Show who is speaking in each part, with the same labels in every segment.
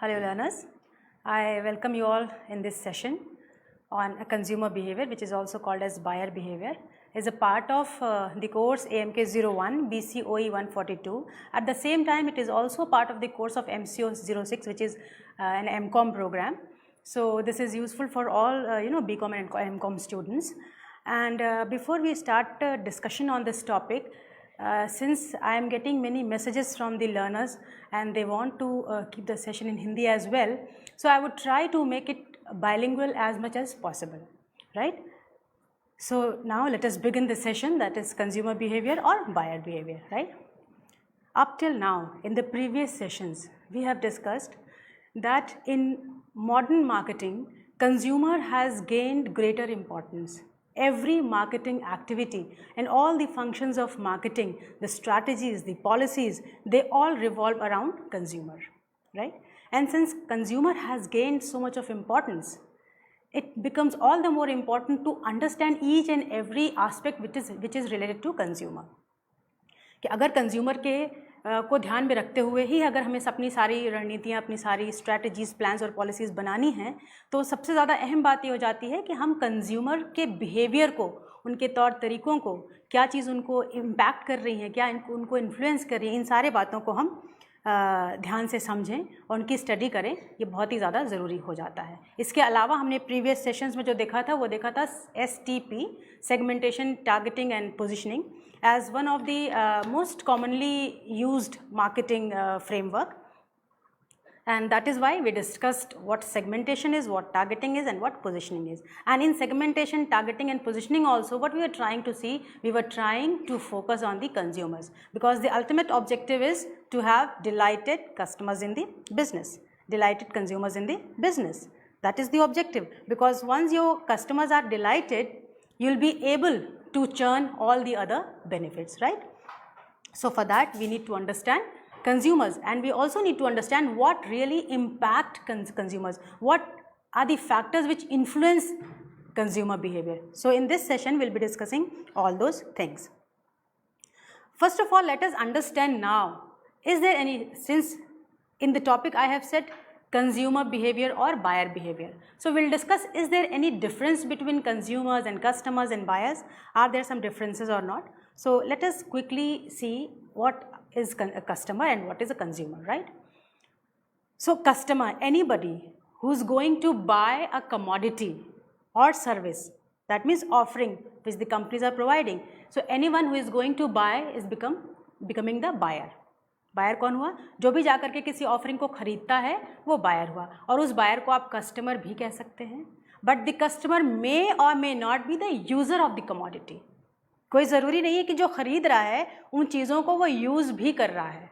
Speaker 1: Hello learners, I welcome you all in this session on consumer behavior, which is also called as buyer behavior. Is a part of the course AMK01 BCOE 142. At the same time, it is also part of the course of MCO06, which is an MCOM program. So this is useful for all BCom and MCOM students. And before we start discussion on this topic, since I am getting many messages from the learners and they want to keep the session in Hindi as well, so I would try to make it bilingual as much as possible, right? So now let us begin the session, that is consumer behavior or buyer behavior, right? Up till now, in the previous sessions, we have discussed that in modern marketing, consumer has gained greater importance. Every marketing activity and all the functions of marketing, the strategies, the policies, they all revolve around consumer, right? And since consumer has gained so much of importance, it becomes all the more important to understand each and every aspect which is related to consumer. कि अगर consumer के को ध्यान में रखते हुए ही अगर हमें अपनी सारी रणनीतियाँ, अपनी सारी स्ट्रैटेजीज, प्लान्स और पॉलिसीज़ बनानी हैं, तो सबसे ज़्यादा अहम बात ये हो जाती है कि हम कंज्यूमर के बिहेवियर को, उनके तौर तरीक़ों को, क्या चीज़ उनको इम्पैक्ट कर रही है, क्या उनको इन्फ्लुएंस कर रही है, इन सारे बातों को हम ध्यान से समझें और उनकी स्टडी करें, ये बहुत ही ज़्यादा ज़रूरी हो जाता है. इसके अलावा हमने प्रीवियस सेशंस में जो देखा था वो देखा था STP, segmentation, targeting and positioning, as one of the most commonly used marketing framework, and that is why we discussed what segmentation is, what targeting is and what positioning is. And in segmentation, targeting and positioning also, what we were trying to see, we were trying to focus on the consumers, because the ultimate objective is to have delighted customers in the business, delighted consumers in the business. That is the objective, because once your customers are delighted, you will be able to churn all the other benefits, right? So for that we need to understand consumers, and we also need to understand what really impact consumers, what are the factors which influence consumer behavior. So in this session we'll be discussing all those things. First of all, let us understand now, is there any, since in the topic I have said consumer behavior or buyer behavior. So we'll discuss, is there any difference between consumers and customers and buyers? Are there some differences or not? So let us quickly see what is a customer and what is a consumer, right? So customer, anybody who's going to buy a commodity or service, that means offering which the companies are providing. So anyone who is going to buy is becoming the buyer. Buyer कौन हुआ? जो भी जाकर के किसी offering को ख़रीदता है वो बायर हुआ, और उस बायर को आप कस्टमर भी कह सकते हैं. बट द कस्टमर मे और may not be the user of the commodity. कोई ज़रूरी नहीं है कि जो ख़रीद रहा है उन चीज़ों को वो यूज़ भी कर रहा है,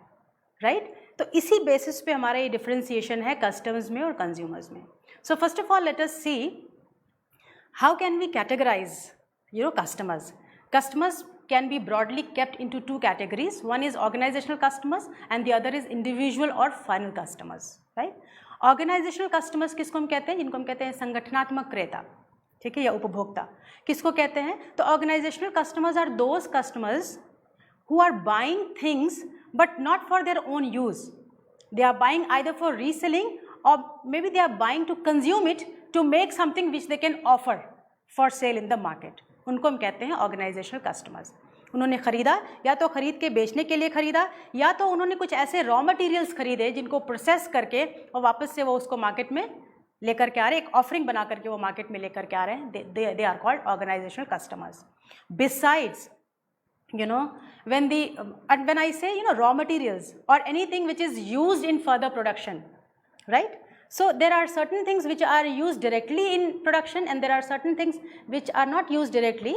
Speaker 1: राइट? तो इसी बेसिस पे हमारा ये डिफ्रेंसिएशन है कस्टमर्स में और कंज्यूमर्स में. So first of all let us see how can we categorise customers. Customers can be broadly kept into two categories. One is organizational customers and the other is individual or final customers, right? Organizational customers किसको हम कहते हैं? जिनको हम कहते हैं संगठनात्मक क्रेता, ठीक है, या उपभोक्ता. किसको कहते हैं? तो organizational customers are those customers who are buying things but not for their own use. They are buying either for reselling or maybe they are buying to consume it to make something which they can offer for sale in the market. उनको हम कहते हैं organisational customers. उन्होंने ख़रीदा, या तो ख़रीद के बेचने के लिए ख़रीदा, या तो उन्होंने कुछ ऐसे रॉ मटेरियल्स खरीदे जिनको प्रोसेस करके और वापस से वो उसको मार्केट में लेकर के आ रहे हैं, एक ऑफरिंग बना करके वो मार्केट में लेकर के आ रहे हैं. They are called organisational customers. Besides when I say raw materials or anything which is used in further production, right? So there are certain things which are used directly in production and there are certain things which are not used directly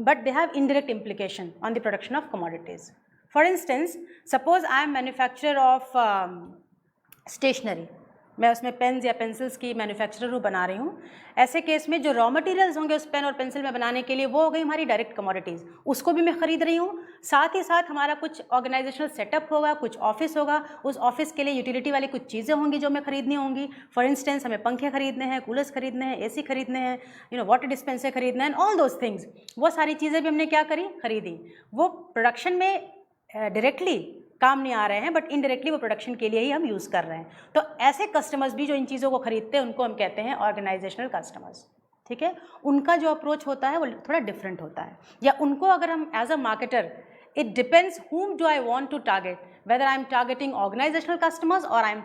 Speaker 1: but they have indirect implication on the production of commodities. For instance, suppose I am manufacturer of stationery, मैं उसमें pens या pencils की manufacturer बना रही हूँ. ऐसे case में जो रॉ मटेरियल्स होंगे उस पेन और पेंसिल में बनाने के लिए वो हो गई हमारी डायरेक्ट कमोडिटीज़, उसको भी मैं ख़रीद रही हूँ. साथ ही साथ हमारा कुछ ऑर्गेनाइजेशनल सेटअप होगा, कुछ ऑफिस होगा, उस ऑफिस के लिए यूटिलिटी वाली कुछ चीज़ें होंगी जो हमें ख़रीदनी होंगी. फॉर इंस्टेंस हमें पंखे खरीदने हैं, कूलर्स खरीदने हैं, AC खरीदने हैं, वाटर डिस्पेंसर खरीदना है, ऑल दोज थिंग्स. वो सारी चीज़ें भी हमने क्या करी? खरीदी. वो प्रोडक्शन में डायरेक्टली काम नहीं आ रहे हैं, बट इनडायरेक्टली वो प्रोडक्शन के लिए ही हम यूज़ कर रहे हैं। तो ऐसे कस्टमर्स भी जो इन चीज़ों को खरीदते हैं उनको हम कहते हैं ऑर्गेनाइजेशनल कस्टमर्स। ठीक है, उनका जो अप्रोच होता है वो थोड़ा डिफरेंट होता है, या उनको अगर हम as a marketer, it depends whom do I want to target, whether I am targeting organizational customers or I am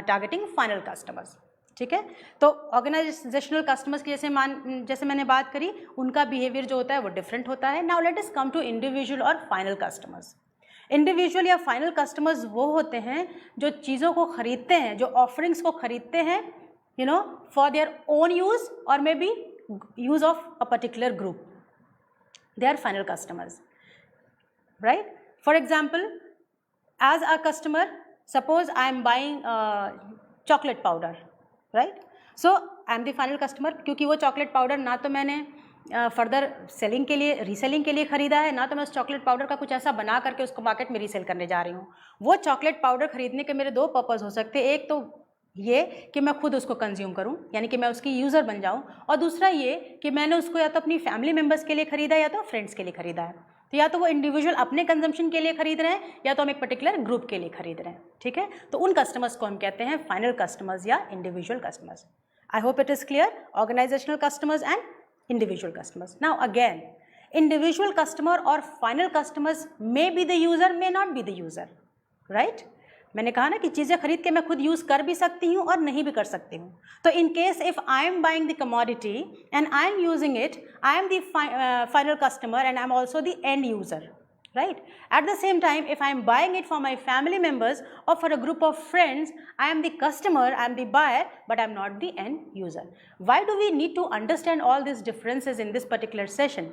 Speaker 1: targeting final customers। ठीक है, तो ऑर्गेनाइजेशनल कस्टमर्स की जैसे मैंने बात करी, उनका बिहेवियर जो होता है वो डिफरेंट होता है। Now let us come to individual और फाइनल कस्टमर्स। इंडिविजुअल या फाइनल कस्टमर्स वो होते हैं जो चीज़ों को खरीदते हैं, जो ऑफरिंग्स को खरीदते हैं, you know, for their own use और may be use of a particular group. They are final customers, right? For example, as a customer, suppose I am buying chocolate powder, right? So I am the final customer, क्योंकि वो chocolate powder ना तो मैंने further selling के लिए, reselling के लिए ख़रीदा है, ना तो मैं उस चॉकलेट पाउडर का कुछ ऐसा बना करके उसको मार्केट में रीसेल करने जा रही हूँ। वो चॉकलेट पाउडर खरीदने के मेरे दो पर्पज़ हो सकते हैं। एक तो ये कि मैं खुद उसको कंज्यूम करूँ, यानी कि मैं उसकी यूज़र बन जाऊँ, और दूसरा ये कि मैंने उसको या तो अपनी फैमिली मेम्बर्स के लिए ख़रीदा या तो फ्रेंड्स के लिए ख़रीदा है। तो या तो वो इंडिविजुअल अपने कंजम्पशन के लिए खरीद रहे हैं, या तो हम एक पर्टिकुलर ग्रुप के लिए खरीद रहे हैं। ठीक है, तो उन कस्टमर्स को हम कहते हैं फाइनल कस्टमर्स या individual customers. I hope it is clear, organisational customers and individual customers. Now again, individual customer or final customers may be the user, may not be the user, right? मैंने कहा ना कि चीज़ें खरीद के मैं खुद यूज़ कर भी सकती हूँ और नहीं भी कर सकती हूँ। तो in case if I am buying the commodity and I am using it, I am the final customer and I am also the end user, right? At the same time, if I am buying it for my family members or for a group of friends, I am the customer, I am the buyer, but I am not the end user. Why do we need to understand all these differences in this particular session?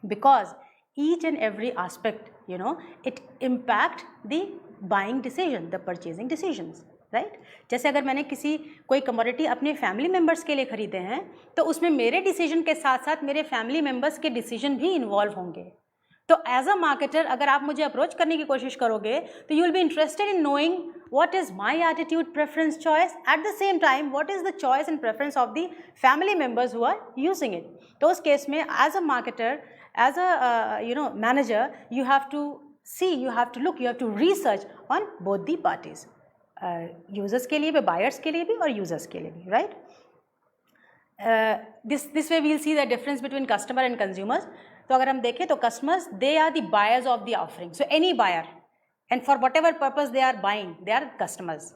Speaker 1: Because each and every aspect, you know, it impact the buying decision, the purchasing decisions, right? जैसे अगर मैंने कोई commodity अपने family members के लिए खरीदे हैं, तो उसमें मेरे डिसीजन के साथ साथ मेरे फैमिली मेम्बर्स के डिसीजन भी इन्वॉल्व होंगे। तो एज अ मार्केटर अगर आप मुझे अप्रोच करने की कोशिश करोगे, तो you will be interested in knowing what is my attitude, preference, choice, at the same time what is the choice and preference of the family members who are using it. तो उस case में as a marketer, as a manager, you have to see, you have to look, you have to research on both the parties, users के लिए भी, buyers के लिए भी और यूजर्स के लिए भी, right? This way we will see the difference between customer and consumers. तो अगर हम देखें तो customers, they are the buyers of the offering, so any buyer and for whatever purpose they are buying, they are customers,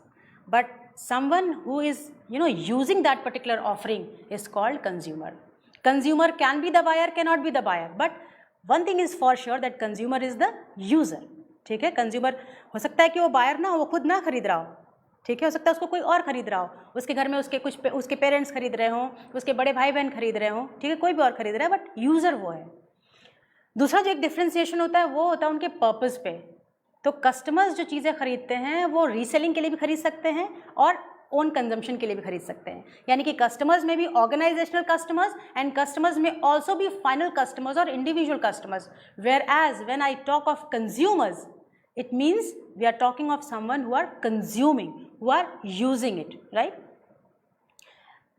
Speaker 1: but someone who is using that particular offering is called consumer. Consumer can be the buyer, cannot be the buyer, but one thing is for sure that consumer is the user. ठीक है, consumer हो सकता है कि वो buyer ना हो, वो खुद ना खरीद रहा हो, ठीक है, हो सकता है उसको कोई और खरीद रहा हो, उसके घर में उसके पेरेंट्स खरीद रहे हों, उसके बड़े भाई बहन खरीद रहे हों, ठीक है, कोई भी और खरीद रहा है, बट यूज़र वो है। दूसरा जो एक डिफ्रेंसिएशन होता है वो होता है उनके पर्पस पे। तो कस्टमर्स जो चीज़ें खरीदते हैं वो रीसेलिंग के लिए भी खरीद सकते हैं और ओन कंजम्पशन के लिए भी खरीद सकते हैं, यानी कि कस्टमर्स में भी ऑर्गेनाइजेशनल कस्टमर्स एंड कस्टमर्स में ऑल्सो भी फाइनल कस्टमर्स और individual customers, whereas when I talk of consumers, it means we are talking of someone who are consuming, who are using it, right?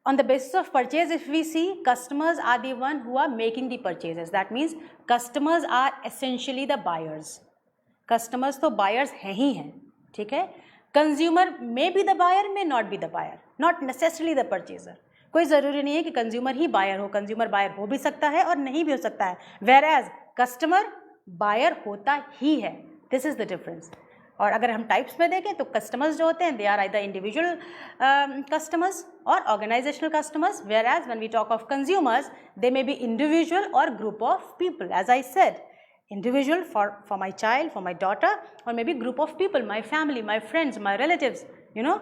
Speaker 1: On the basis of purchase, if we see, customers are the one who are making the purchases. That means customers are essentially the buyers. Customers तो buyers हैं ही हैं, ठीक है? Consumer may be the buyer, may not be the buyer, not necessarily the purchaser. कोई ज़रूरी नहीं है कि consumer ही buyer हो, consumer buyer हो भी सकता है और नहीं भी हो सकता है, whereas customer buyer होता ही है। This is the difference. और अगर हम टाइप्स में देखें तो कस्टमर्स जो होते हैं, they are either individual customers और organisational customers, whereas when we talk of consumers, they may be individual और group of people, as I said, individual for my child, for my daughter, और मे be group of people, my family, my friends, my relatives, you know,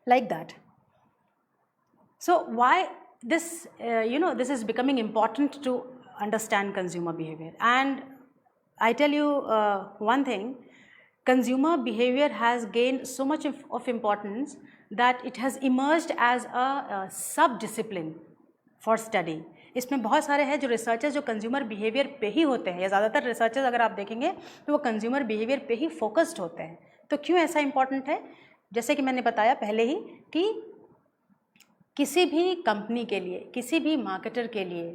Speaker 1: like that. So why this this is becoming important to understand consumer behavior. And I tell you one thing, consumer behavior has gained so much of importance that it has emerged as a sub-discipline for study. इसमें बहुत सारे हैं जो researchers जो consumer behaviour पे ही होते हैं, या ज़्यादातर रिसर्चर्स अगर आप देखेंगे तो वो कंज्यूमर बिहेवियर पे ही फोकस्ड होते हैं. तो क्यों ऐसा इम्पॉर्टेंट है? जैसे कि मैंने बताया पहले ही कि किसी भी कंपनी के लिए, किसी भी मार्केटर के लिए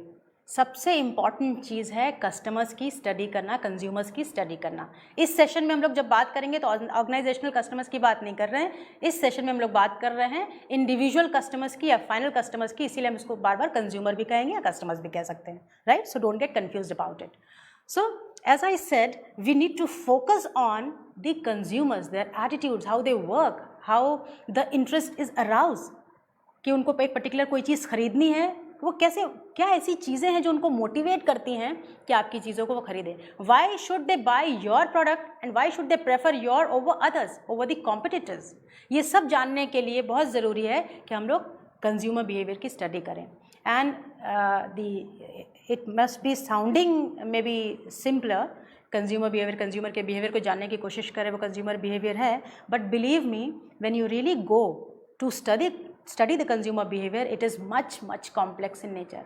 Speaker 1: सबसे इम्पॉर्टेंट चीज़ है कस्टमर्स की स्टडी करना, कंज्यूमर्स की स्टडी करना। इस सेशन में हम लोग जब बात करेंगे तो ऑर्गेनाइजेशनल कस्टमर्स की बात नहीं कर रहे हैं, इस सेशन में हम लोग बात कर रहे हैं इंडिविजुअल कस्टमर्स की या फाइनल कस्टमर्स की, इसीलिए हम इसको बार बार कंज्यूमर भी कहेंगे या कस्टमर्स भी कह सकते हैं, right? So don't get confused about it. So as I said, we need to focus on the consumers, their attitudes, how they work, how the interest is aroused, कि उनको एक पर्टिकुलर कोई चीज़ खरीदनी है, वो कैसे, क्या ऐसी चीज़ें हैं जो उनको मोटिवेट करती हैं कि आपकी चीज़ों को वो खरीदें. Why should they buy your product and why should they prefer your over others, over the competitors? ये सब जानने के लिए बहुत ज़रूरी है कि हम लोग कंज्यूमर बिहेवियर की स्टडी करें. And it must be sounding maybe simpler, consumer behavior, consumer के behavior को जानने की कोशिश करें वो consumer behavior है, but believe me, when you really go to study the consumer behavior, it is much complex in nature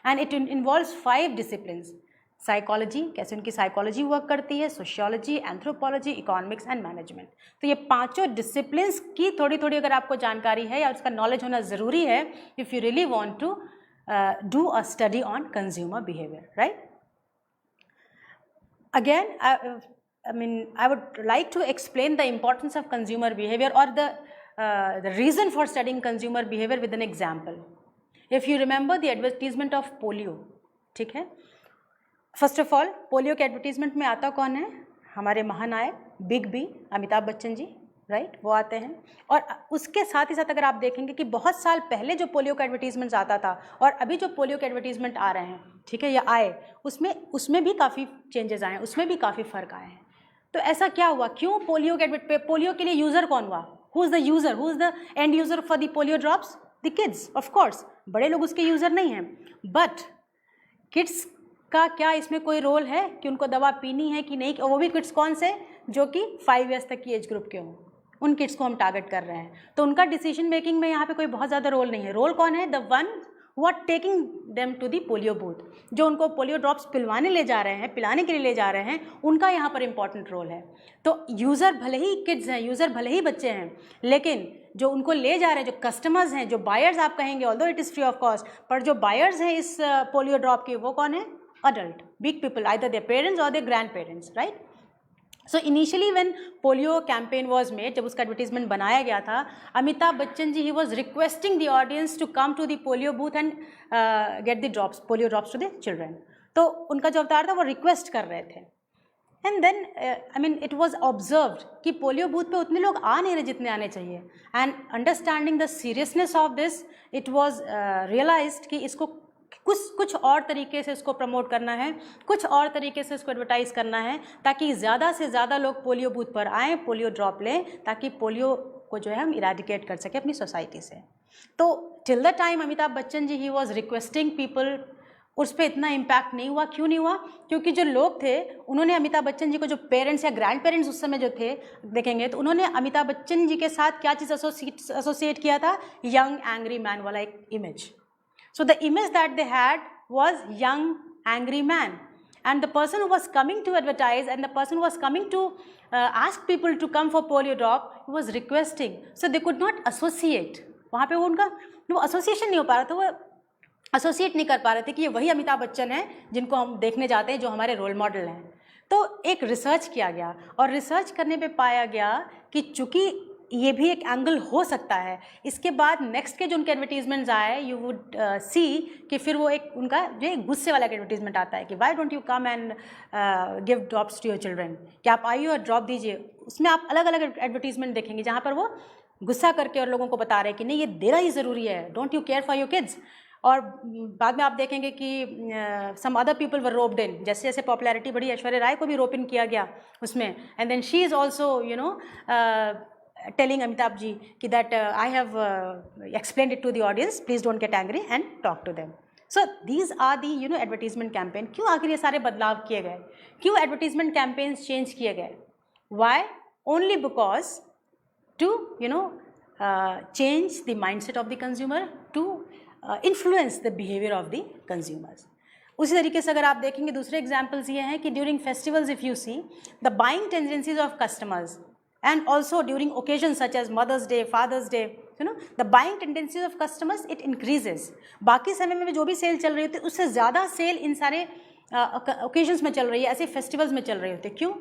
Speaker 1: and it involves 5 disciplines. Psychology, कैसे उनकी साइकोलॉजी वर्क करती है, sociology, anthropology, economics and management. तो ये पांचों disciplines की थोड़ी थोड़ी अगर आपको जानकारी है या उसका नॉलेज होना ज़रूरी है if you really want to do a study on consumer behavior, right? Again, I would like to explain the importance of consumer behavior or the reason for studying consumer behavior with an example. If you remember the advertisement of polio, ठीक है? First of all, polio के advertisement में आता कौन है? हमारे महानायक big B Amitabh Bachchan जी, right? वो आते हैं. और उसके साथ ही साथ अगर आप देखेंगे कि बहुत साल पहले जो पोलियो का एडवर्टीजमेंट आता था और अभी जो पोलियो के एडवर्टीजमेंट आ रहे हैं, ठीक है, या आए, उसमें भी काफ़ी चेंजेस आए हैं, उसमें भी काफ़ी फ़र्क आए हैं. तो ऐसा क्या हुआ, क्यों पोलियो के लिए यूज़र कौन हुआ? Who is the user, who is the end user for the polio drops? The kids, of course. बड़े लोग उसके यूज़र नहीं हैं, बट किड्स का क्या इसमें कोई रोल है कि उनको दवा पीनी है कि नहीं? और वो भी किड्स कौन से, जो कि 5 ईयर्स तक की एज ग्रुप के हों, उन किड्स को हम टारगेट कर रहे हैं. तो उनका डिसीजन मेकिंग में यहाँ पे कोई बहुत ज़्यादा रोल नहीं है. रोल कौन है? The one who are taking them to the polio booth, जो उनको पोलियो ड्रॉप्स पिलवाने ले जा रहे हैं, पिलाने के लिए ले जा रहे हैं, उनका यहाँ पर इंपॉर्टेंट रोल है. तो यूज़र भले ही किड्स हैं, यूज़र भले ही बच्चे हैं, लेकिन जो उनको ले जा रहे हैं, जो कस्टमर्स हैं, जो बायर्स आप कहेंगे, although it is free of cost, पर जो बायर्स हैं इस पोलियो ड्रॉप के, वो कौन है? Adult, big people, either their parents और their grandparents, right? So initially when polio campaign was made, जब उसका एडवर्टीजमेंट बनाया गया था, अमिताभ बच्चन जी ही was requesting the audience to come to the polio booth and get the drops, polio drops to the children. तो उनका जो अवतार था वो रिक्वेस्ट कर रहे थे. And then it was observed कि पोलियो बूथ पे उतने लोग आ नहीं रहे जितने आने चाहिए. And understanding the seriousness of this, it was realised कि इसको कुछ और तरीके से इसको प्रमोट करना है, कुछ और तरीके से इसको एडवर्टाइज़ करना है, ताकि ज़्यादा से ज़्यादा लोग पोलियो बूथ पर आएँ, पोलियो ड्रॉप लें, ताकि पोलियो को जो है हम इरेडिकेट कर सकें अपनी सोसाइटी से. तो till the time Amitabh Bachchan ji ही वॉज रिक्वेस्टिंग पीपल, उस पर इतना इम्पैक्ट नहीं हुआ. क्यों नहीं हुआ? क्योंकि जो लोग थे उन्होंने अमिताभ बच्चन जी को, जो पेरेंट्स या ग्रैंड पेरेंट्स उस समय जो थे देखेंगे, तो उन्होंने अमिताभ बच्चन जी के साथ क्या चीज़ एसोसिएट किया था? यंग एंग्री मैन वाला एक image. So the image that they had was young angry man, and the person who was coming to advertise and the person who was coming to ask people to come for polio drop, he was requesting, so they could not associate. वहाँ पे वो association नहीं हो पा रहा था, वो associate नहीं कर पा रहे थे कि ये वही अमिताभ बच्चन है जिनको हम देखने जाते हैं, जो हमारे रोल मॉडल हैं. तो एक रिसर्च किया गया और रिसर्च करने पे पाया गया कि चूँकि ये भी एक एंगल हो सकता है. इसके बाद नेक्स्ट के जो उनके एडवर्टीजमेंट्स आए, यू वुड सी कि फिर वो एक उनका जो एक गुस्से वाला एडवर्टीजमेंट आता है कि why don't you come and give drops to your children, कि आप आइए और ड्रॉप दीजिए. उसमें आप अलग अलग एडवर्टीजमेंट देखेंगे जहाँ पर वो गुस्सा करके और लोगों को बता रहे हैं कि नहीं, ये देना ही ज़रूरी है, don't you care for your kids. और बाद में आप देखेंगे कि some other people were roped in, जैसे जैसे पॉपुलैरिटी बढ़ी, ऐश्वर्या राय को भी रोप इन किया गया उसमें. And then she is also telling Amitabh ji ki that I have explained it to the audience, please don't get angry and talk to them. So these are the advertisement campaign. क्यों आखिर ये सारे बदलाव किए गए? क्यों advertisement campaigns change किए गए? Why? Only because to change the mindset of the consumer, to influence the behavior of the consumers. उसी तरीके से अगर आप देखेंगे दूसरे एग्जाम्पल्स ये हैं कि during festivals if you see the buying tendencies of customers and also during occasions such as Mother's Day, Father's Day, the buying tendencies of customers it increases. बाकी समय में जो भी सेल चल रही होती है उससे ज़्यादा सेल इन सारे ओकेजन्स में चल रही है, ऐसे फेस्टिवल्स में चल रही होती है। क्यों?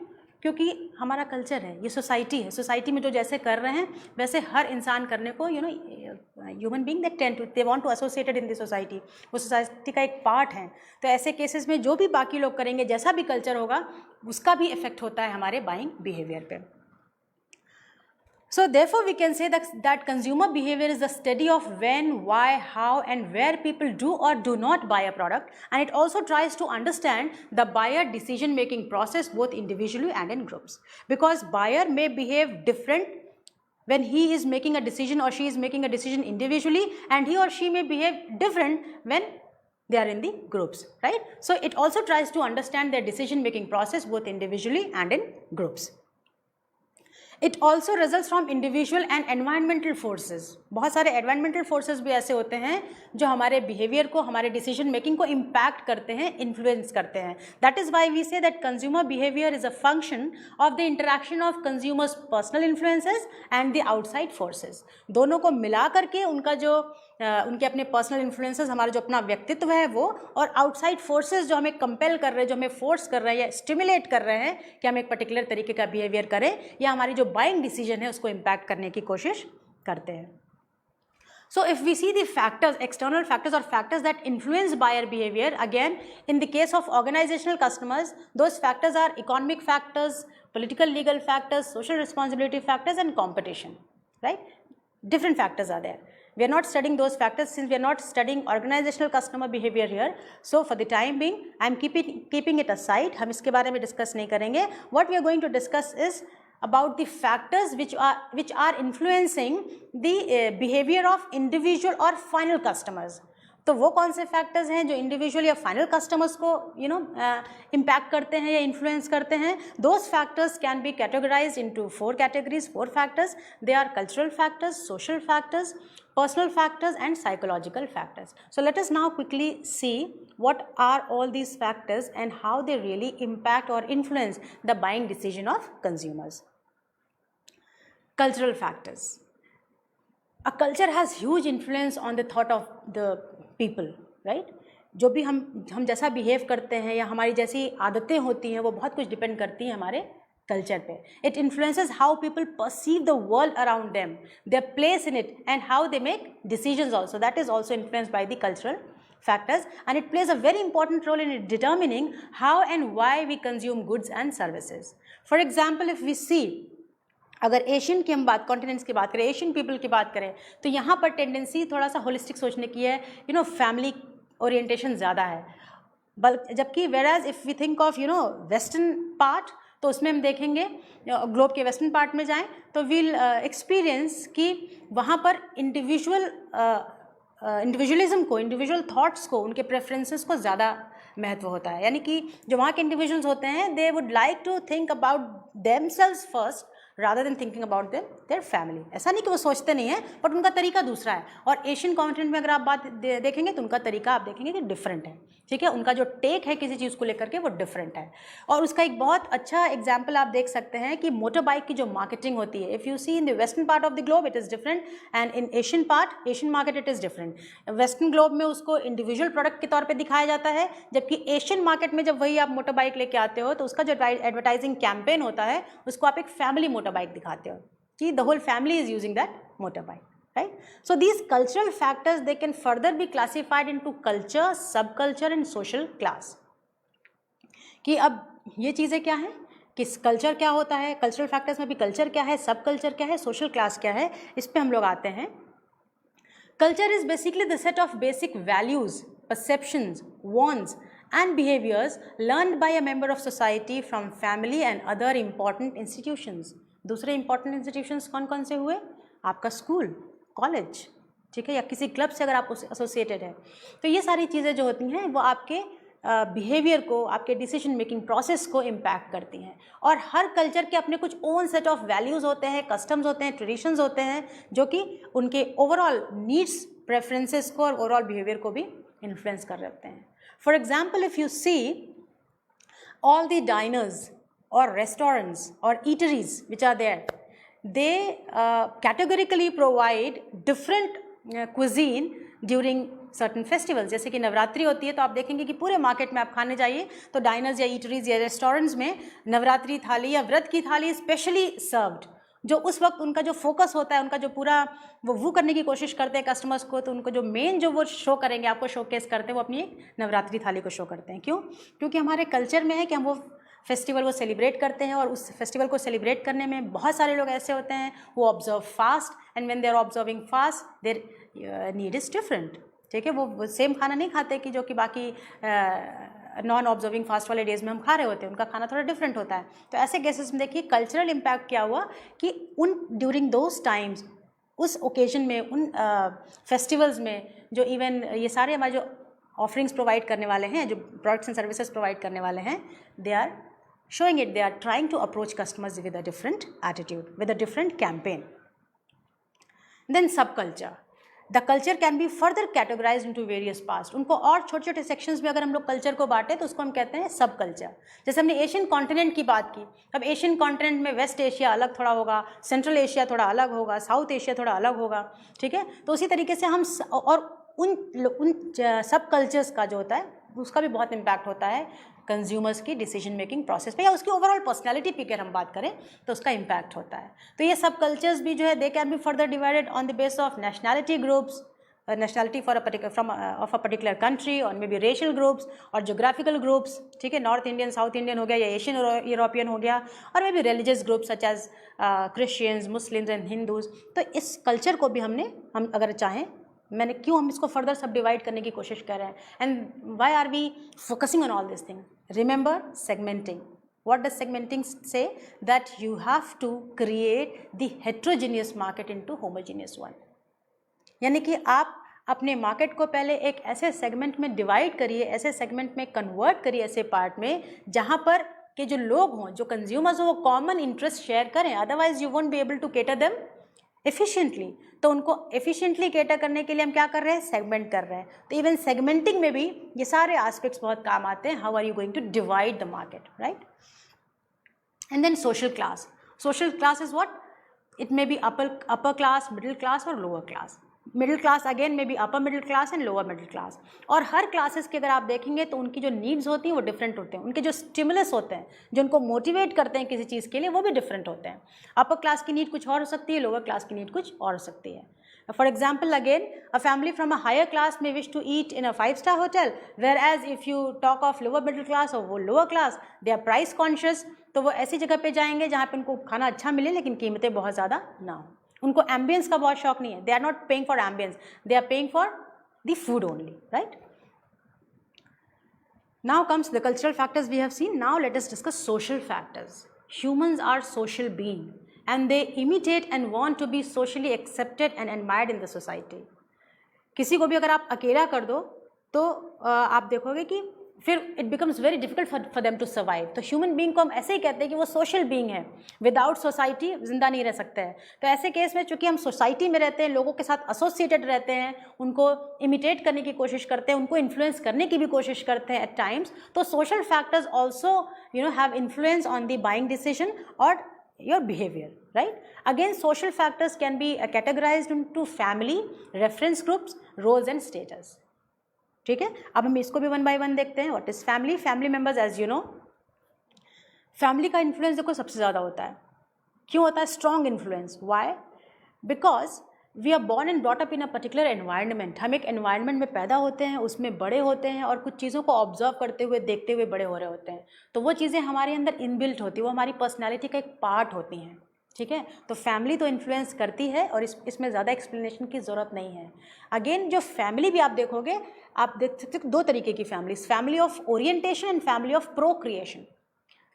Speaker 1: क्योंकि हमारा कल्चर है, ये सोसाइटी है, सोसाइटी में जो जैसे कर रहे हैं वैसे हर इंसान करने को human being they want to associated in the society, वो सोसाइटी का एक पार्ट है। तो ऐसे केसेस में जो भी बाकी लोग करेंगे, जैसा भी कल्चर होगा, उसका भी इफेक्ट होता है हमारे बाइंग बिहेवियर पे। So therefore we can say that consumer behavior is the study of when, why, how and where people do or do not buy a product, and it also tries to understand the buyer decision making process both individually and in groups, because buyer may behave different when he is making a decision or she is making a decision individually, and he or she may behave different when they are in the groups, right? So it also tries to understand their decision making process both individually and in groups. It also results from individual and environmental forces. बहुत सारे environmental forces भी ऐसे होते हैं जो हमारे behavior को, हमारे decision making को impact करते हैं, influence करते हैं. That is why we say that consumer behavior is a function of the interaction of consumers' personal influences and the outside forces. दोनों को मिला करके उनका जो उनके अपने पर्सनल इन्फ्लुएंसेस, हमारा जो अपना व्यक्तित्व है वो, और आउटसाइड फोर्सेस जो हमें कंपेल कर रहे हैं, जो हमें फोर्स कर रहे हैं या स्टिमुलेट कर रहे हैं कि हम एक पर्टिकुलर तरीके का बिहेवियर करें, या हमारी जो बाइंग डिसीजन है उसको इम्पैक्ट करने की कोशिश करते हैं. So if we see the factors, external factors or factors that influence buyer behavior, again in the case of organizational customers, those factors are economic factors, political legal factors, social responsibility factors and competition, right? Different factors are there. We are not studying those factors since we are not studying organizational customer behavior here. So for the time being, I am keeping it aside. हम इसके बारे में discuss नहीं करेंगे. What we are going to discuss is about the factors which are influencing the behavior of individual or final customers. तो वो कौन से फैक्टर्स हैं जो इंडिविजुअल या फाइनल कस्टमर्स को इम्पैक्ट करते हैं या इन्फ्लुएंस करते हैं? Those factors can be categorised into 4 categories, 4 factors. They are cultural factors, social factors, personal factors and psychological factors. So let us now quickly see what are all these factors and how they really impact or influence the buying decision of consumers. Cultural factors. A culture has huge influence on the thought of the people, right? जो भी हम जैसा behave करते हैं या हमारी जैसी आदतें होती हैं वो बहुत कुछ डिपेंड करती हैं हमारे कल्चर पे. It influences how people perceive the world around them, their place in it and how they make decisions also. That is also influenced by the cultural factors, and it plays a very important role in determining how and why we consume goods and services. For example, if we see, अगर Asian की हम बात, continents की बात करें, Asian people की बात करें, तो यहाँ पर टेंडेंसी थोड़ा सा होलिस्टिक सोचने की है, फैमिली ओरिएंटेशन ज़्यादा है. जबकि whereas if we think of western part, तो उसमें हम देखेंगे ग्लोब के वेस्टर्न पार्ट में जाएं तो वील एक्सपीरियंस कि वहाँ पर इंडिविजुअलिज्म को, इंडिविजुअल थॉट्स को, उनके प्रेफरेंसेस को ज़्यादा महत्व होता है. यानी कि जो वहाँ के इंडिविजुअल्स होते हैं, they would like to think about themselves first rather than thinking about them, their family. ऐसा नहीं कि वो सोचते नहीं हैं, बट उनका तरीका दूसरा है. और एशियन कॉन्टिनेंट में अगर आप बात देखेंगे तो उनका तरीका आप देखेंगे कि डिफरेंट है. ठीक है, उनका जो टेक है किसी चीज़ को लेकर के वो डिफरेंट है. और उसका एक बहुत अच्छा एग्जाम्पल आप देख सकते हैं कि मोटर बाइक की जो मार्केटिंग होती है, if you see in the western part of the globe it is different and in Asian part, Asian market it is different. Western globe में उसको इंडिविजुअल प्रोडक्ट के तौर पर दिखाया जाता है, जबकि एशियन मार्केट में जब वही आप मोटर बाइक लेके आते हो तो उसका जो एडवर्टाइजिंग कैंपेन होता है उसको आप एक फैमिली मोटर बाइक दिखाते हो. The whole family is using that motorbike, right? So these cultural factors, they can further be classified into culture, subculture and social class. कि अब ये चीज़ें क्या हैं, कि कल्चर क्या होता है, कल्चरल फैक्टर्स में भी कल्चर क्या है, सब कल्चर क्या है, सोशल क्लास क्या है, इस पे हम लोग आते हैं. Culture is basically the set of basic values, perceptions, wants and behaviors learned by a member of society from family and other important institutions. दूसरे इंपॉर्टेंट इंस्टीट्यूशंस कौन कौन से हुए? आपका स्कूल, कॉलेज, ठीक है, या किसी क्लब से अगर आप एसोसिएटेड है, तो ये सारी चीज़ें जो होती हैं वो आपके बिहेवियर को, आपके डिसीजन मेकिंग प्रोसेस को इम्पैक्ट करती हैं. और हर कल्चर के अपने कुछ ओन सेट ऑफ वैल्यूज़ होते हैं, कस्टम्स होते हैं, ट्रेडिशंस होते हैं, जो कि उनके ओवरऑल नीड्स, प्रेफरेंसेस को और ओवरऑल बिहेवियर को भी इन्फ्लुएंस कर रखते हैं. For example, if you see all the diners or restaurants or eateries which are there, they categorically provide different cuisine during certain festivals. जैसे कि नवरात्रि होती है तो आप देखेंगे कि पूरे मार्केट में आप खाने जाइए तो डाइनर्स या ईटरीज या रेस्टोरेंट्स में नवरात्रि थाली या व्रत की थाली स्पेशली सर्व्ड, जो उस वक्त उनका जो फोकस होता है, उनका जो पूरा वो करने की कोशिश करते हैं कस्टमर्स को, तो उनको जो मेन जो वो शो करेंगे, आपको शोकेस करते हैं, वो अपनी नवरात्रि थाली को शो करते हैं. क्यों? क्योंकि हमारे कल्चर में है कि हम वो फेस्टिवल वो सेलिब्रेट करते हैं, और उस फेस्टिवल को सेलिब्रेट करने में बहुत सारे लोग ऐसे होते हैं वो observe fast, and when they are observing fast their need is different. ठीक है, वो सेम खाना नहीं खाते कि जो कि बाकी नॉन ऑब्जर्विंग फास्ट वाले डेज में हम खा रहे होते हैं, उनका खाना थोड़ा डिफरेंट होता है. तो ऐसे केसेस में देखिए कल्चरल इम्पैक्ट क्या हुआ कि उन ड्यूरिंग दोज टाइम्स, उस ओकेजन में, उन फेस्टिवल्स में, जो इवन ये सारे हमारे जो ऑफरिंग्स प्रोवाइड करने वाले हैं, जो प्रोडक्ट्स एंड सर्विसेज प्रोवाइड करने वाले हैं, they are showing it, they are trying to approach customers with a different attitude, with a different campaign. Then subculture. The culture can be further categorized into various parts. उनको और छोटे छोटे sections में अगर हम लोग कल्चर को बांटे तो उसको हम कहते हैं सब कल्चर. जैसे हमने एशियन कॉन्टिनेंट की बात की, अब एशियन कॉन्टिनेंट में वेस्ट एशिया अलग थोड़ा होगा, सेंट्रल एशिया थोड़ा अलग होगा, साउथ एशिया थोड़ा अलग होगा. ठीक है, तो उसी तरीके से हम और उन सब कल्चर्स का जो होता है उसका भी बहुत इम्पैक्ट होता है कंज्यूमर्स की डिसीजन मेकिंग प्रोसेस पे, या उसकी ओवरऑल पर्सनैलिटी पे अगर हम बात करें तो उसका इम्पैक्ट होता है. तो ये सब कल्चर्स भी जो है they can be further divided on the base of nationality groups, nationality for a particular from of a particular country, और मे बी रेशियल ग्रुप्स और जोग्राफिकल ग्रुप्स. ठीक है, नॉर्थ इंडियन, साउथ इंडियन हो गया, या एशियन यूरोपियन हो गया, और may be religious groups such as Christians, Muslims and Hindus. तो इस कल्चर को भी हम अगर चाहें, क्यों हम इसको फर्दर सब डिवाइड करने की कोशिश कर रहे हैं, and why are we focusing on all this thing? Remember segmenting. What does segmenting say? That you have to create the heterogeneous market into homogeneous one. यानी कि आप अपने मार्केट को पहले एक ऐसे सेगमेंट में डिवाइड करिए, ऐसे सेगमेंट में कन्वर्ट करिए, ऐसे पार्ट में जहाँ पर के जो लोग हों, जो कंज्यूमर्स हों, वो कॉमन इंटरेस्ट शेयर करें. Otherwise you won't be able to cater them efficiently. तो उनको एफिशिएंटली केटर करने के लिए हम क्या कर रहे हैं? सेगमेंट कर रहे हैं. तो इवन सेगमेंटिंग में भी ये सारे एस्पेक्ट्स बहुत काम आते हैं. How are you going to divide the market, right? And then social class. Social class is what? It may be upper class, middle class और lower class. Middle class again may be upper middle class and lower middle class. और हर classes के अगर आप देखेंगे तो उनकी जो नीड्स होती हैं वो डिफरेंट होते हैं, उनके जो स्टिमुलस होते हैं, जो उनको मोटिवेट करते हैं किसी चीज़ के लिए, वो भी डिफरेंट होते हैं. अपर क्लास की नीड कुछ और हो सकती है, लोअर क्लास की नीड कुछ और हो सकती है. For example, again, a family from a higher class may wish to eat in a 5-star hotel, whereas if you talk of lower middle class or lower class, they are price conscious. तो वो ऐसी जगह पे जाएंगे जहाँ पे उनको खाना अच्छा मिले लेकिन कीमतें बहुत ज़्यादा ना हो. उनको एम्बियंस का बहुत शौक नहीं है. They are not paying for ambience, they are paying for the food only, right? Now comes the cultural factors we have seen. Now let us discuss social factors. Humans are social beings and they imitate and want to be socially accepted and admired in the society. किसी को भी अगर आप अकेला कर दो तो आप देखोगे कि फिर it becomes very difficult for them to survive. तो ह्यूमन बीइंग को हम ऐसे ही कहते हैं कि वो सोशल बीइंग है, विदाउट सोसाइटी जिंदा नहीं रह सकते हैं. तो ऐसे केस में चूंकि हम सोसाइटी में रहते हैं, लोगों के साथ एसोसिएटेड रहते हैं, उनको इमिटेट करने की कोशिश करते हैं, उनको इन्फ्लुएंस करने की भी कोशिश करते हैं एट टाइम्स. तो social factors also have influence on the buying decision और your behavior, right? Again, social factors can be categorized into family, reference groups, roles and status. ठीक है, अब हम इसको भी वन बाय वन देखते हैं. What is family? Family members, as you know, family का इन्फ्लुएंस देखो सबसे ज़्यादा होता है. क्यों होता है strong influence? Why? Because we are born and brought up in a particular environment. हम एक एनवायरनमेंट में पैदा होते हैं, उसमें बड़े होते हैं और कुछ चीज़ों को ऑब्जर्व करते हुए, देखते हुए बड़े हो रहे होते हैं. तो वो चीज़ें हमारे अंदर इनबिल्ट होती हैं, वो हमारी पर्सनैलिटी का एक पार्ट होती हैं. ठीक है, तो फैमिली तो इन्फ्लुएंस करती है और इसमें ज़्यादा एक्सप्लेनेशन की ज़रूरत नहीं है. अगेन, जो फैमिली भी आप देखोगे, आप देख सकते हो दो तरीके की families, family of orientation and family of procreation.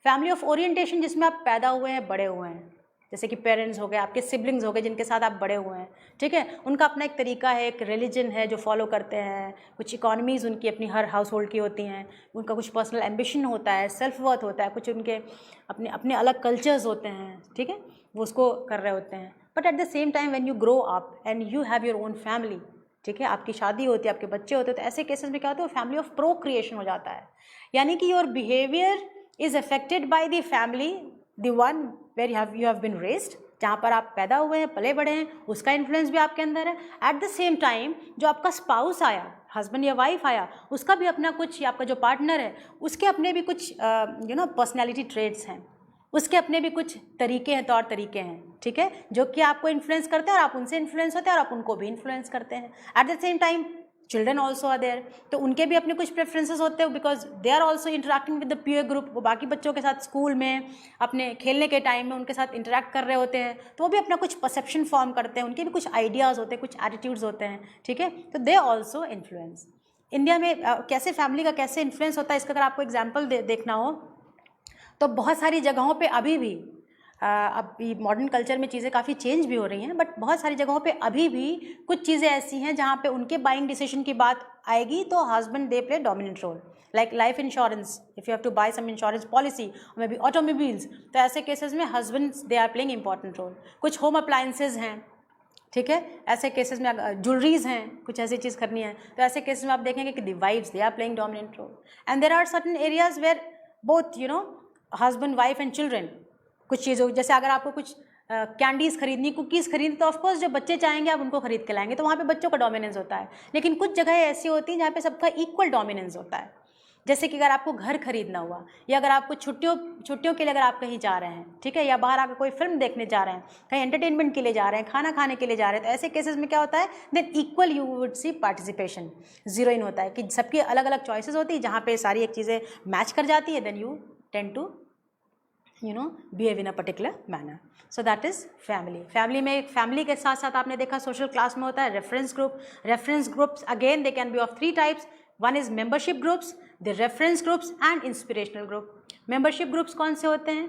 Speaker 1: Family of orientation जिसमें आप पैदा हुए हैं, बड़े हुए हैं, जैसे कि पेरेंट्स हो गए, आपके सिबलिंग्स हो गए जिनके साथ आप बड़े हुए हैं. ठीक है, उनका अपना एक तरीका है, एक रिलीजन है जो फॉलो करते हैं, कुछ इकोनॉमीज़ उनकी अपनी हर हाउस होल्ड की होती हैं, उनका कुछ पर्सनल एम्बिशन होता है, सेल्फ वर्थ होता है, कुछ उनके अपने अपने अलग कल्चर्स होते हैं. ठीक है, वो उसको कर रहे होते हैं. But at the same time when you grow up and you have your own family, ठीक है, आपकी शादी होती है, आपके बच्चे होते हैं, तो ऐसे केसेस में क्या होता है, फैमिली ऑफ प्रोक्रिएशन हो जाता है. यानी कि your behaviour is affected by the family, the one where you have been raised, जहाँ पर आप पैदा हुए हैं, पले बड़े हैं, उसका इन्फ्लुएंस भी आपके अंदर है। एट द सेम टाइम जो आपका स्पाउस आया, हस्बैंड या वाइफ आया, उसका भी अपना कुछ, या आपका जो पार्टनर है उसके अपने भी कुछ पर्सनैलिटी ट्रेड्स हैं, उसके अपने भी कुछ तरीके हैं, तौर तरीके हैं, ठीक है, जो कि आपको इन्फ्लुएंस करते हैं और आप उनसे इन्फ्लुएंस होते हैं और आप उनको भी इन्फ्लुएंस करते हैं। At the same time children also are there, तो उनके भी अपने कुछ प्रेफरेंसेस होते हैं, because they are also interacting with the peer group. वो बाकी बच्चों के साथ स्कूल में अपने खेलने के टाइम में उनके साथ इंटरेक्ट कर रहे होते हैं, तो वो भी अपना कुछ परसेप्शन फॉर्म करते हैं, उनके भी कुछ आइडियाज़ होते हैं, कुछ एटीट्यूड्स होते हैं, ठीक है, तो दे ऑल्सो इन्फ्लुएंस। इंडिया में कैसे फैमिली का कैसे इन्फ्लुएंस होता है, इसका अगर आपको एग्जाम्पल देखना हो तो बहुत सारी जगहों पे अभी भी अब मॉडर्न कल्चर में चीज़ें काफ़ी चेंज भी हो रही हैं, बट बहुत सारी जगहों पे अभी भी कुछ चीज़ें ऐसी हैं जहाँ पे उनके बाइंग डिसीजन की बात आएगी तो husband they play dominant role, like life insurance, if you have to buy some insurance policy, maybe automobiles, तो ऐसे केसेस में husbands they are playing important role. कुछ होम अप्लायंसेज हैं, ठीक है, ऐसे केसेस में ज्वेलरीज हैं, कुछ ऐसी चीज़ करनी है, तो ऐसे केसेस में आप देखेंगे कि the wifes they are playing dominant role. And there are certain areas where both husband wife and children, कुछ चीज़ों जैसे अगर आपको कुछ कैंडीज़ खरीदनी, कुकीज़ खरीदनी, तो ऑफकोर्स जो बच्चे चाहेंगे आप उनको खरीद के लाएंगे, तो वहाँ पे बच्चों का डोमिनेंस होता है। लेकिन कुछ जगह ऐसी होती हैं जहाँ पे सबका इक्वल डोमिनेंस होता है, जैसे कि अगर आपको घर खरीदना हुआ, या अगर आपको छुट्टियों के लिए अगर आप कहीं जा रहे हैं, ठीक है, या बाहर आकर कोई फिल्म देखने जा रहे हैं, कहीं एंटरटेनमेंट के लिए जा रहे हैं, खाना खाने के लिए जा रहे हैं, तो ऐसे केसेस में क्या होता है, then equal you would see participation, zero in होता है कि सबकी अलग अलग चॉइसेस होती है, जहाँ पे सारी एक चीज़ें मैच कर जाती है, then you tend to behave in a particular manner. So that is family. Family में family के साथ साथ आपने देखा social class में होता है reference group. Reference groups again they can be of three types. One is membership groups, the reference groups and inspirational group. Membership groups कौन से होते हैं,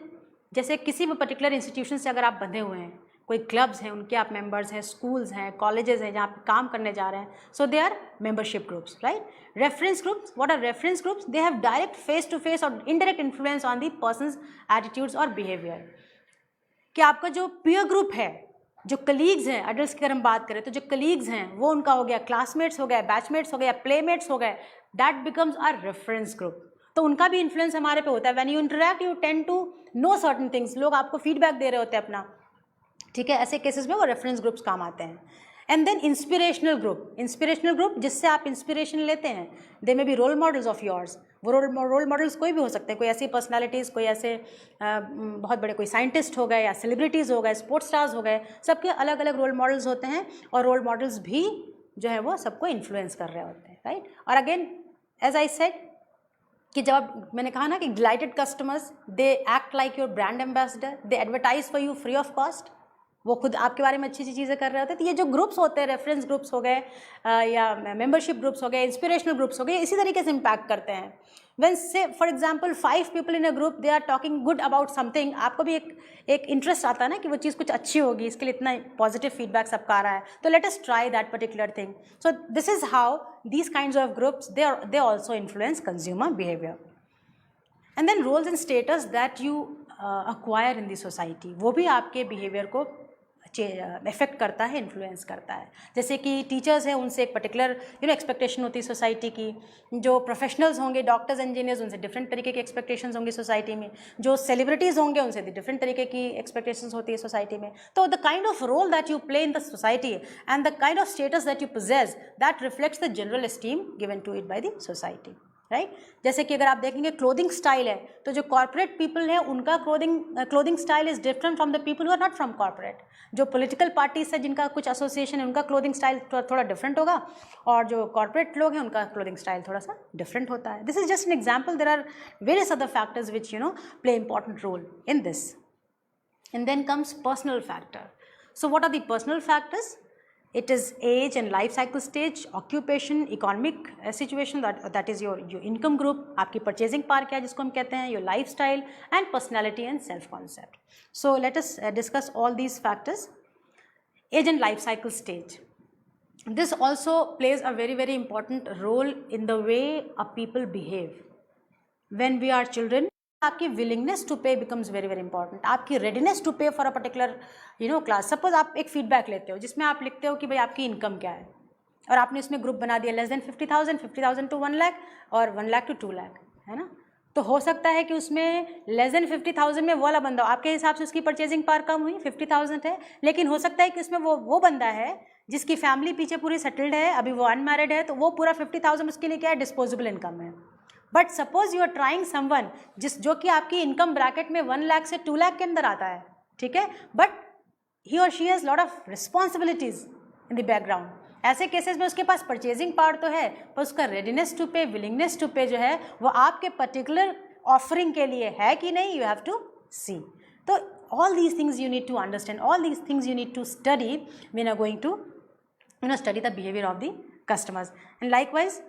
Speaker 1: जैसे किसी भी particular institution से अगर आप बंधे हुए हैं, कोई क्लब्स हैं उनके आप मेंबर्स हैं, स्कूल्स हैं, कॉलेजेस हैं जहाँ पे काम करने जा रहे हैं, so they are membership groups, right. Reference groups, what are reference groups, they have direct face to face और indirect influence on the person's attitudes और बिहेवियर। कि आपका जो पीयर ग्रुप है, जो कलीग्स हैं, अडल्ट्स की अगर हम बात करें तो जो कलीग्स हैं वो उनका हो गया क्लासमेट्स हो गए, बैचमेट्स हो गए, प्लेमेट्स हो गए, that becomes our reference group. तो उनका भी इन्फ्लुएंस हमारे पे होता है। When you interact you tend to know certain things, लोग आपको फीडबैक दे रहे होते हैं अपना, ठीक है, ऐसे केसेस में वो रेफरेंस ग्रुप्स काम आते हैं। एंड देन इंस्पिरेशनल ग्रुप जिससे आप इंस्पिरेशन लेते हैं, they may be role models of yours. वो रोल मॉडल्स कोई भी हो सकते हैं, कोई ऐसी पर्सनालिटीज़, कोई ऐसे बहुत बड़े कोई साइंटिस्ट हो गए या सेलिब्रिटीज़ हो गए, स्पोर्ट्स स्टार्स हो गए, सबके अलग अलग रोल मॉडल्स होते हैं और रोल मॉडल्स भी जो है वो सबको इन्फ्लुएंस कर रहे होते हैं, राइट। और अगेन एज आई सेड कि जब मैंने कहा ना कि dilated customers they act like your brand ambassador, they advertise for you free of cost, वो खुद आपके बारे में अच्छी अच्छी चीज़ें कर रहे होते हैं। तो ये जो ग्रुप्स होते हैं, रेफरेंस ग्रुप्स हो गए या मेंबरशिप ग्रुप्स हो गए, इंस्पिरेशनल ग्रुप्स हो गए, इसी तरीके से इम्पैक्ट करते हैं। When say for example 5 people in a group they are talking good about something, आपको भी एक इंटरेस्ट आता है ना कि वो चीज़ कुछ अच्छी होगी, इसके लिए इतना पॉजिटिव फीडबैक सबका आ रहा है, तो let us try that particular thing. So this is how these kinds of groups they also influence consumer behaviour. And then roles and status that you acquire in the society, वो भी आपके behaviour को effect करता है, influence करता है। जैसे कि टीचर्स हैं, उनसे एक पर्टिकुलर एक्सपेक्टेशन होती है सोसाइटी की। जो प्रोफेशनल्स होंगे, डॉक्टर्स इंजीनियर्स, उनसे डिफरेंट तरीके की एक्सपेक्टेशंस होंगी सोसाइटी में। जो सेलिब्रिटीज़ होंगे उनसे डिफरेंट तरीके की एक्सपेक्टेशंस होती है सोसाइटी में। तो the kind of role that you play in the society and the kind of status that you possess, that reflects the general esteem given to it by the society, right. जैसे कि अगर आप देखेंगे clothing style है, तो जो corporate people है उनका clothing style is different from the people who are not from corporate. जो पॉलिटिकल पार्टीज है, जिनका कुछ एसोसिएशन है, उनका क्लोथिंग स्टाइल थोड़ा डिफरेंट होगा, और जो कॉर्पोरेट लोग हैं उनका क्लोथिंग स्टाइल थोड़ा सा डिफरेंट होता है। This is just an example, there are various other factors which play important role in this. And then comes personal factor. So what are the personal factors? It is age and life cycle stage, occupation, economic situation, that is your income group, आपकी purchasing power क्या है जिसको हम कहते हैं, your lifestyle and personality and self concept. So let us discuss all these factors. Age and life cycle stage. This also plays a very very important role in the way a people behave. When we are children, आपकी willingness to पे becomes very very important. आपकी readiness to पे for a particular class. Suppose आप एक feedback लेते हो जिसमें आप लिखते हो कि भाई आपकी इनकम क्या है, और आपने इसमें ग्रुप बना दिया लेस देन 50,000 टू 1 लाख और 1 लाख टू 2 लाख, है ना। तो हो सकता है कि उसमें लेस देन 50,000 में वो वाला बंदा, आपके हिसाब से उसकी परचेजिंग पावर कम हुई, 50,000 है, लेकिन हो सकता है कि उसमें वो बंदा है जिसकी फैमिली पीछे पूरी सेटल्ड है, अभी वो अनमैरिड है, तो वो पूरा 50,000 उसके लिए क्या है, डिस्पोजेबल इनकम है. But suppose you are trying someone जो कि आपकी इनकम ब्रैकेट में 1 लाख से 2 लाख के अंदर आता है, ठीक है, बट ही और she has lot of responsibilities in the background. ऐसे केसेस में उसके पास परचेजिंग पावर तो है, पर उसका रेडीनेस टू पे, विलिंगनेस टू पे जो है वो आपके पर्टिकुलर ऑफरिंग के लिए है कि नहीं, यू हैव टू सी. तो all these things you need to understand, all these things you need to study when you are going to study the behavior of the customers. And likewise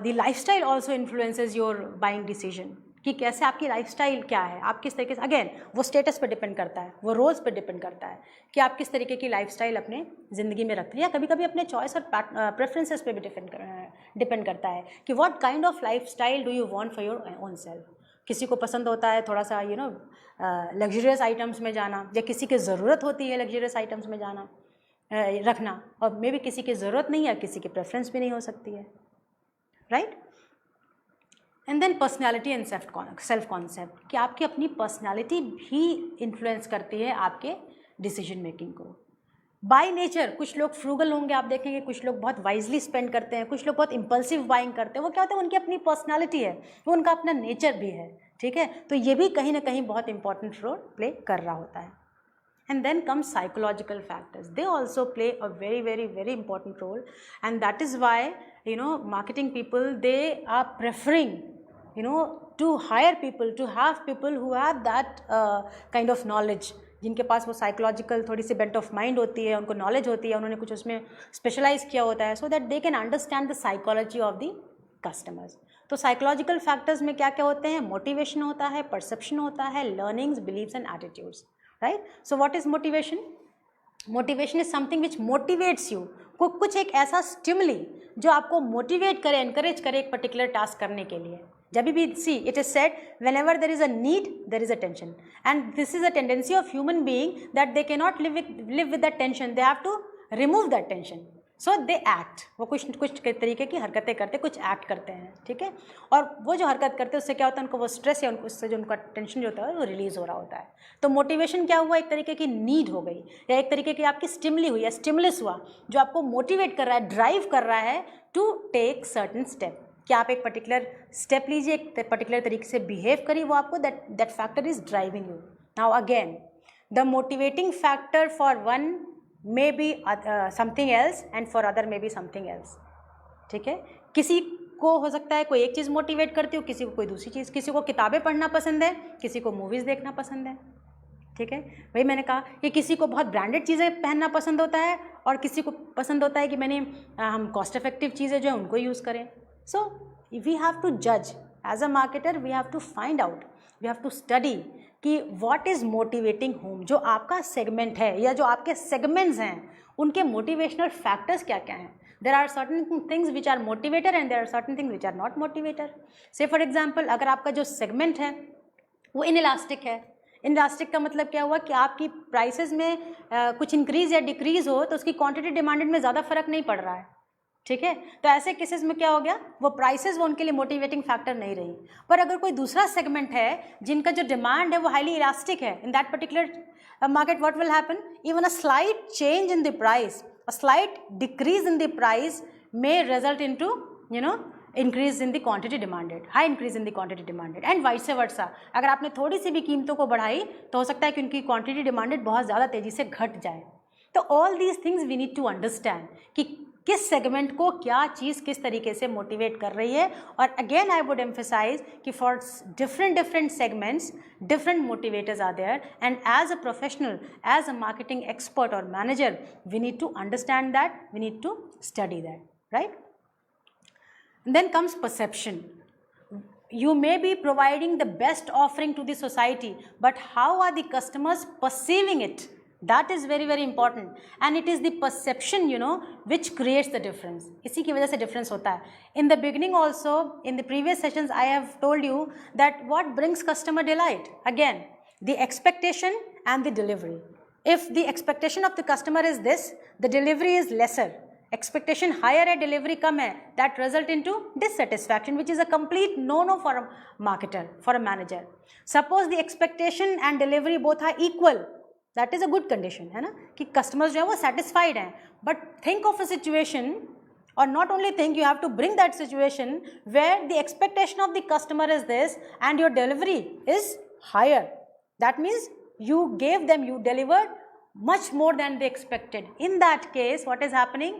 Speaker 1: the lifestyle also influences your buying decision, कि कैसे आपकी lifestyle क्या है, आप किस तरीके से, again वो स्टेटस पे डिपेंड करता है, वो रोल्स पे डिपेंड करता है कि आप किस तरीके की लाइफस्टाइल अपने ज़िंदगी में रखते हैं, या कभी कभी अपने चॉइस और प्रेफरेंसेस पे भी डिपेंड करता है कि what kind of lifestyle do you want for your own self. किसी को पसंद होता है थोड़ा सा लग्जरियस आइटम्स में जाना, या किसी की ज़रूरत होती है लग्जरियस आइटम्स में जाना रखना, और मे भी किसी की ज़रूरत नहीं है, किसी की प्रेफरेंस भी नहीं हो सकती है, right. And then personality and self concept, कि आपकी अपनी पर्सनैलिटी भी इन्फ्लुएंस करती है आपके डिसीजन मेकिंग को. बाय नेचर कुछ लोग फ्रूगल होंगे, आप देखेंगे कुछ लोग बहुत वाइजली स्पेंड करते हैं, कुछ लोग बहुत इम्पल्सिव बाइंग करते हैं. वो क्या होता है, उनकी अपनी पर्सनैलिटी है, वो उनका अपना नेचर भी है, ठीक है. तो ये भी कहीं ना कहीं बहुत इंपॉर्टेंट रोल प्ले कर रहा होता है. And then comes psychological factors. They also play a very, very, very important role, and that is why marketing people, they are preferring to hire people, to have people who have that kind of knowledge, जिनके पास वो psychological थोड़ी सी bent of mind होती है, उनको knowledge होती है, उन्होंने कुछ उसमें स्पेशलाइज किया होता है, so that they can understand the psychology of the customers. तो साइकोलॉजिकल फैक्टर्स में क्या क्या होते हैं, मोटिवेशन होता है, परसेप्शन होता है, learnings, beliefs and attitudes, right. So what is motivation? Motivation is something which motivates you, कुछ एक ऐसा स्टिमुली जो आपको मोटिवेट करे, एनकरेज करे एक पर्टिकुलर टास्क करने के लिए. जब भी see it is said whenever there is a need there is a tension, and this is a tendency of human being that they cannot live with that tension, they have to remove that tension, so they act. वो कुछ तरीके की हरकतें करते, कुछ act करते हैं, ठीक है. और वो जो हरकत करते हैं उससे क्या होता है, उनको वो स्ट्रेस या उससे जो उनका टेंशन जो होता है वो रिलीज हो रहा होता है. तो मोटिवेशन क्या हुआ, एक तरीके की नीड हो गई, या एक तरीके की आपकी स्टिमुली हुई या स्टिमुलस हुआ जो आपको मोटिवेट कर रहा है, ड्राइव कर रहा है टू टेक सर्टन स्टेप, कि आप एक पर्टिकुलर स्टेप लीजिए, एक पर्टिकुलर तरीके से बिहेव करिए, वो आपको that factor is driving you. Now again the motivating factor for one may be something else and for other may be something else, ठीक है. किसी को हो सकता है कोई एक चीज़ मोटिवेट करती हो, किसी को कोई दूसरी चीज़, किसी को किताबें पढ़ना पसंद है, किसी को मूवीज़ देखना पसंद है, ठीक है. वही मैंने कहा कि किसी को बहुत ब्रांडेड चीज़ें पहनना पसंद होता है, और किसी को पसंद होता है कि हम कॉस्ट इफेक्टिव चीज़ें जो है उनको यूज़ करें. So we have to judge as a marketer, we have to find out, we have to study कि what is motivating whom, जो आपका सेगमेंट है या जो आपके सेगमेंट्स हैं उनके मोटिवेशनल फैक्टर्स क्या क्या हैं. There are certain things which are motivator and there are certain things which are not motivator. Say for example, अगर आपका जो सेगमेंट है वो इनइलास्टिक है, इनइलास्टिक का मतलब क्या हुआ कि आपकी प्राइसेस में कुछ इंक्रीज या डिक्रीज हो तो उसकी क्वांटिटी डिमांडेड में ज़्यादा फर्क नहीं पड़ रहा है, ठीक है. तो ऐसे केसेस में क्या हो गया, वो प्राइसेस वो उनके लिए मोटिवेटिंग फैक्टर नहीं रही. पर अगर कोई दूसरा सेगमेंट है जिनका जो डिमांड है वो हाईली इलास्टिक है, इन that particular market what will happen, even a slight change in the price, a slight decrease in the price may result into increase in the quantity demanded, high increase in the quantity demanded, and vice versa. अगर आपने थोड़ी सी भी कीमतों को बढ़ाई तो हो सकता है कि उनकी क्वांटिटी डिमांडेड बहुत ज़्यादा तेज़ी से घट जाए. तो all these things we need to understand कि किस सेगमेंट को क्या चीज़ किस तरीके से मोटिवेट कर रही है. और अगेन आई वुड एम्फसाइज कि for different segments different motivators are there, and as a professional, as a marketing expert और manager, we need to understand that, we need to study that, right. Then comes perception. You may be providing the best offering to the society, but how are the customers perceiving it? That is very very important, and it is the perception which creates the difference. इसी की वजह से difference होता है. In the beginning also, in the previous sessions, I have told you that what brings customer delight? Again, the expectation and the delivery. If the expectation of the customer is this, the delivery is lesser, expectation higher है, delivery कम है, that result into dissatisfaction which is a complete no for a marketer, for a manager. Suppose the expectation and delivery both are equal, that is a good condition, है ना, कि customers जो है वो satisfied हैं. But think of a situation, or not only think, you have to bring that situation where the expectation of the customer is this and your delivery is higher. That means you gave them, you delivered much more than they expected. In that case, what is happening?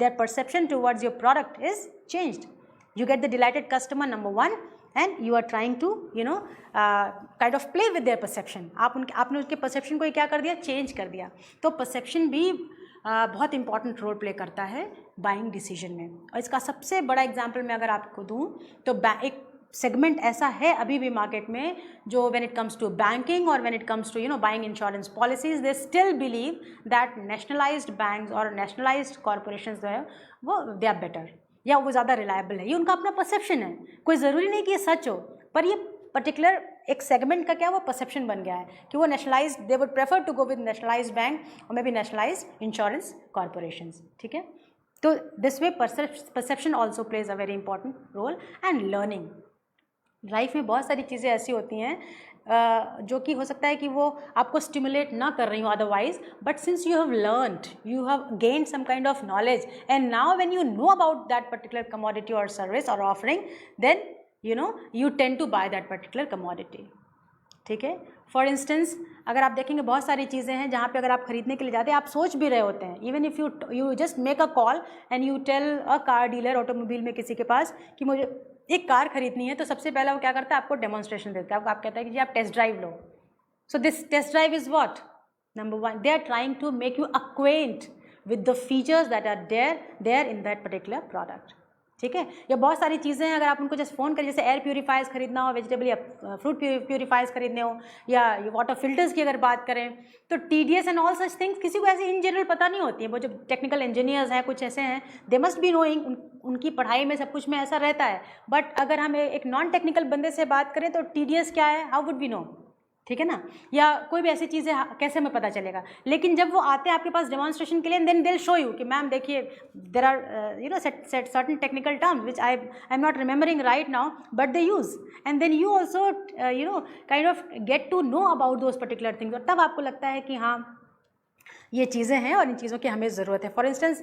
Speaker 1: Their perception towards your product is changed. You get the delighted customer, number one, and you are trying to kind of play with their perception. आपने उसके perception को क्या कर दिया? Change कर दिया. तो perception भी बहुत इंपॉर्टेंट रोल प्ले करता है बाइंग डिसीजन में. और इसका सबसे बड़ा एग्जांपल मैं अगर आपको दूं तो एक सेगमेंट ऐसा है अभी भी मार्केट में जो when it comes to banking और when it comes to buying insurance policies, they still believe that nationalised banks और नेशनलाइज्ड कॉरपोरेशंस जो है वो दे आर बेटर, या वो ज़्यादा रिलायबल है. ये उनका अपना परसेप्शन है, कोई ज़रूरी नहीं कि ये सच हो, पर ये पर्टिकुलर एक सेगमेंट का क्या वो परसेप्शन बन गया है कि वो nationalised, they would prefer to go with nationalised bank और मे बी नेशनलाइज्ड इंश्योरेंस कॉरपोरेशंस. ठीक है, तो this way perception also plays a very important role. And learning, life में बहुत सारी चीज़ें ऐसी होती हैं जो कि हो सकता है कि वो आपको स्टिमुलेट ना कर रही हो otherwise, but since you have learned, you have gained some kind of knowledge, and now when you know about that particular commodity or service or offering, then you tend to buy that particular commodity. ठीक है, for instance अगर आप देखेंगे बहुत सारी चीज़ें हैं जहाँ पे अगर आप खरीदने के लिए जाते हैं आप सोच भी रहे होते हैं, even if you just make a call and you tell a car dealer automobile में किसी के पास कि मुझे एक कार खरीदनी है, तो सबसे पहला वो क्या करता है, आपको डेमोन्स्ट्रेशन देता है, आप कहता है कि जी आप टेस्ट ड्राइव लो. So this test drive is what, number one, they are trying to make you acquaint with the features that are there in that particular product. ठीक है, या बहुत सारी चीज़ें हैं अगर आप उनको जस्ट फ़ोन करें, जैसे एयर प्यूरीफायर्स खरीदना हो, वेजिटेबल या फ्रूट प्यूरीफायर्स खरीदने हो, या वाटर फिल्टर्स की अगर बात करें, तो TDS and all such things किसी को ऐसे इन जनरल पता नहीं होती है. वो जो टेक्निकल इंजीनियर्स हैं कुछ ऐसे हैं, दे मस्ट बी नोइंग, उनकी पढ़ाई में सब कुछ में ऐसा रहता है. बट अगर हम एक नॉन टेक्निकल बंदे से बात करें तो TDS क्या है, हाउ वुड वी नो. ठीक है ना, या कोई भी ऐसी चीज़ है कैसे हमें पता चलेगा. लेकिन जब वो आते हैं आपके पास डेमोन्स्ट्रेशन के लिए, then they will show you कि मैम देखिए there are certain technical terms which I am not remembering right now, but they use, and then you also kind of get to know about those particular things. और तब आपको लगता है कि हाँ ये चीज़ें हैं और इन चीज़ों की हमें ज़रूरत है. For instance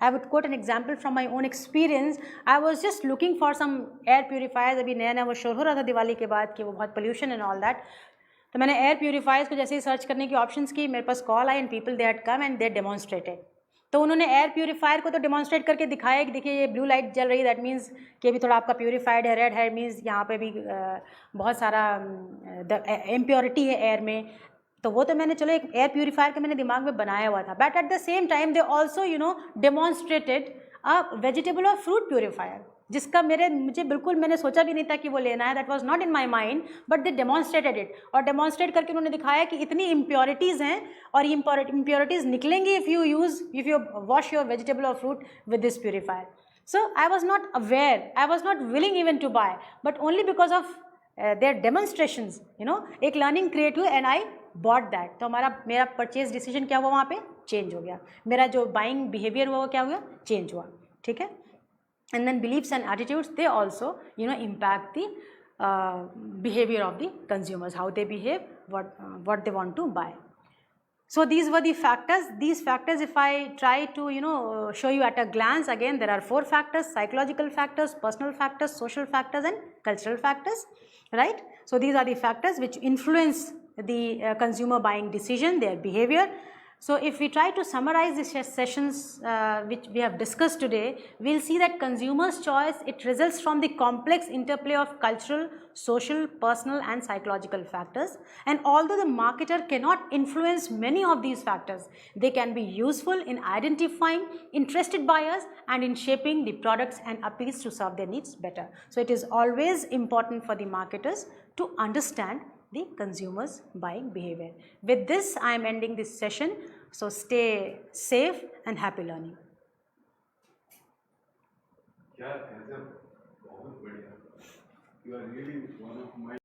Speaker 1: I would quote an example from my own experience. I was just looking for some air purifiers. अभी नया नया वो शोर हो रहा था दिवाली के बाद कि वो बहुत पोल्यूशन एंड ऑल दैट. तो मैंने एयर प्यूरीफायर्स को जैसे ही सर्च करने की ऑप्शंस की, मेरे पास कॉल आई and people they had come and they demonstrated. तो उन्होंने एयर प्यूरीफायर को तो डेमोन्स्ट्रेट करके दिखाया कि देखिए ये ब्लू लाइट जल रही है, दैट मीन्स कि अभी थोड़ा आपका प्यूरीफाइड है. रेड है मीन्स यहाँ पे भी बहुत सारा इम्प्योरिटी है एयर में. तो वो तो मैंने चलो एक एयर प्यूरीफायर का मैंने दिमाग में बनाया हुआ था, but at the same time they also demonstrated a vegetable और फ्रूट प्यूरीफायर, जिसका मुझे बिल्कुल मैंने सोचा भी नहीं था कि वो लेना है. That was not in my mind, but they demonstrated it. और डेमोन्स्ट्रेट करके उन्होंने दिखाया कि इतनी इम्प्योरिटीज़ हैं और ये इम्प्योरिटीज़ निकलेंगी if you wash your vegetable और fruit with this purifier. So I was not aware, I was not willing even to buy, but only because of their demonstrations एक लर्निंग क्रिएट हुई and I bought that. तो मेरा purchase decision क्या हुआ, वहाँ पे change हो गया. मेरा जो बाइंग बिहेवियर हुआ वो क्या हुआ, चेंज हुआ. ठीक है, and then beliefs and attitudes, they also impact the behavior of the consumers, how they behave, what they want to buy. So these were the factors. These factors, if I try to show you at a glance, again there are 4 factors: psychological factors, personal factors, social factors and cultural factors, right? So these are the factors which influence the consumer buying decision, their behavior. So if we try to summarize the sessions which we have discussed today, we'll see that consumers' choice, it results from the complex interplay of cultural, social, personal and psychological factors. And although the marketer cannot influence many of these factors, they can be useful in identifying interested buyers and in shaping the products and appeals to serve their needs better. So it is always important for the marketers to understand the consumer's buying behavior. With this, I am ending this session. So stay safe and happy learning. You are really one of my